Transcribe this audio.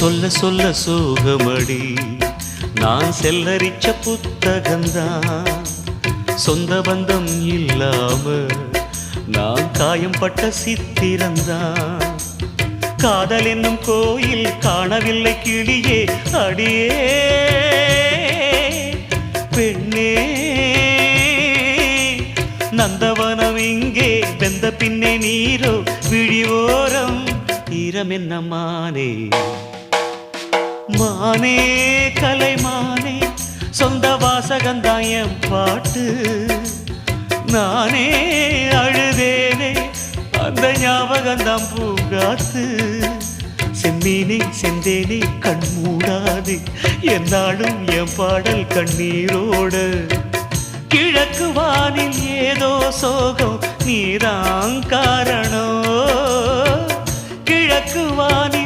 சொல்ல சொல்ல சோகமடி நான் செல்லரிச்ச புத்தகந்தான் சொந்த பந்தம் இல்லாம நான் காயம்பட்ட சித்திரந்தான் காதல் என்னும் கோயில் காணவில்லை கிளியே அடியே பெண்ணே நந்தவனம் இங்கே வெந்த பின்னே நீரோ விழிவோரம் ஈரம் என்ன மானே மானே கலைமானே சொந்த வாசகந்தாயம் பாட்டு நானே அழுதேனே அந்த ஞாபகந்தாம் பூங்காத்து செம்மீனே செந்தேனே கண் மூடாது என்னாலும் என் பாடல் கண்ணீரோடு கிழக்கு வானில் ஏதோ சோகம் நீதான் காரணம் கிழக்கு வானில்